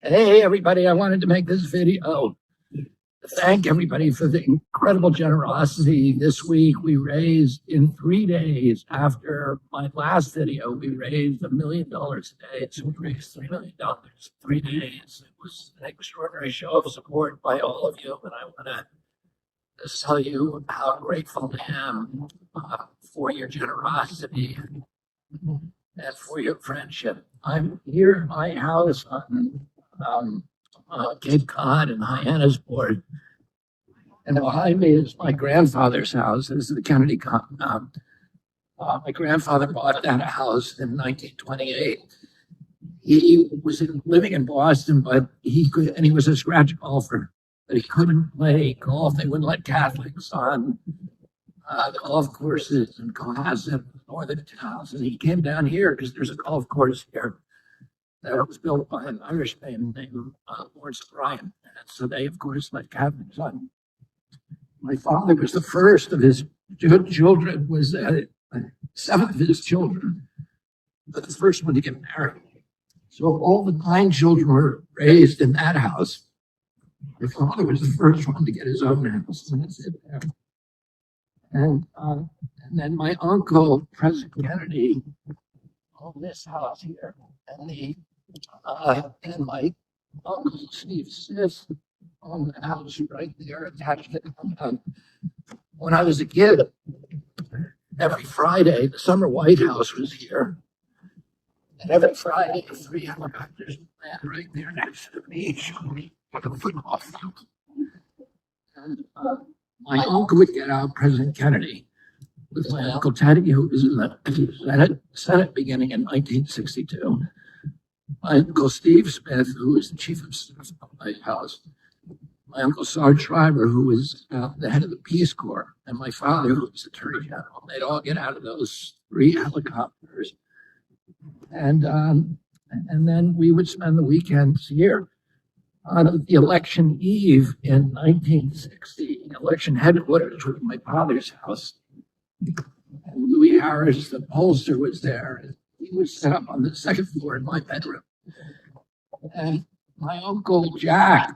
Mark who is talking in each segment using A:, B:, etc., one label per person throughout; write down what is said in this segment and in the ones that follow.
A: Hey, everybody, I wanted to make this video to thank everybody for the incredible generosity. This week, we raised in 3 days after my last video, we raised $1 million a day. So we raised $3 million in 3 days. It was an extraordinary show of support by all of you. And I want to tell you how grateful I am for your generosity and for your friendship. I'm here in my house on Cape Cod and Hyannisport. And behind me is my grandfather's house. This is the Kennedy compound. My grandfather bought that house in 1928. He was living in Boston, but he was a scratch golfer, but he couldn't play golf. They wouldn't let Catholics on golf courses in Cohasset, northern towns. And he came down here because there's a golf course here that was built by an Irishman named Lawrence Bryan. And so they, of course, let Catholics on. My father was the first of his children, was seventh of his children, but the first one to get married. So all the 9 children were raised in that house. My father was the first one to get his own house, and that's it there. And then my uncle, President Kennedy, owned this house here, and my uncle Steve Smith owned the house right there attached to the when I was a kid, every Friday, the summer White House was here. And every Friday, 3 helicopters land right there next to the beach with a football field. And my uncle would get out President Kennedy with my Uncle Teddy, who was in the Senate beginning in 1962. My Uncle Steve Smith, who was the chief of staff of the White House. My Uncle Sarge Shriver, who was the head of the Peace Corps, and my father, who was Attorney General. They'd all get out of those 3 helicopters. And then we would spend the weekends here. On the election eve in 1960, election headquarters was my father's house. And Louis Harris, the pollster, was there. And he was set up on the 2nd floor in my bedroom. And my Uncle Jack,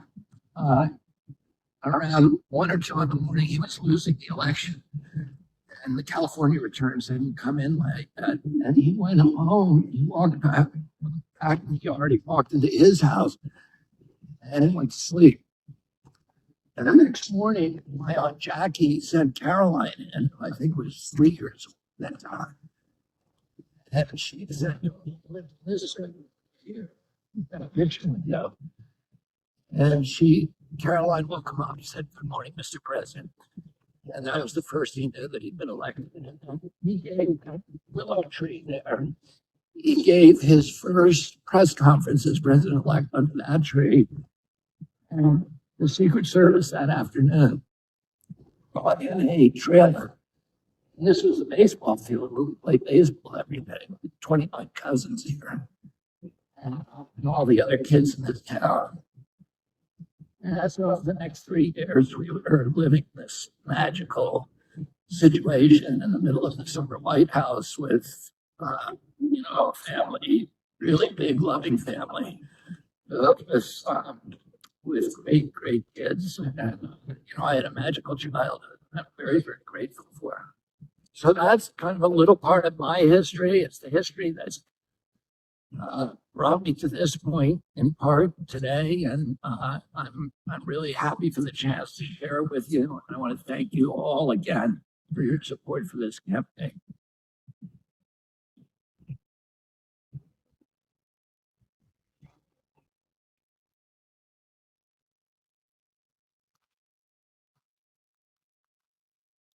A: around 1 or 2 in the morning, he was losing the election. And the California returns didn't come in like that. And he went home. He walked back in the yard. He walked into his house and he went to sleep. And the next morning, my Aunt Jackie sent Caroline in, who I think was 3 years old at that time. And she said, "You live in this here, that picture window." And Caroline woke him up. She said, "Good morning, Mr. President." And that was the first he knew that he'd been elected. And he gave a willow tree there. He gave his first press conference as president-elect under that tree. And the Secret Service that afternoon brought in a trailer. And this was a baseball field where we played baseball every day with 29 cousins here and all the other kids in this town. And so the next 3 years, we were living this magical situation in the middle of the summer White House with, a family, really big, loving family, with great, great kids. And, I had a magical childhood. I'm very, very grateful for. So that's kind of a little part of my history. It's the history that's brought me to this point in part today, and I'm really happy for the chance to share with you. And I want to thank you all again for your support for this campaign.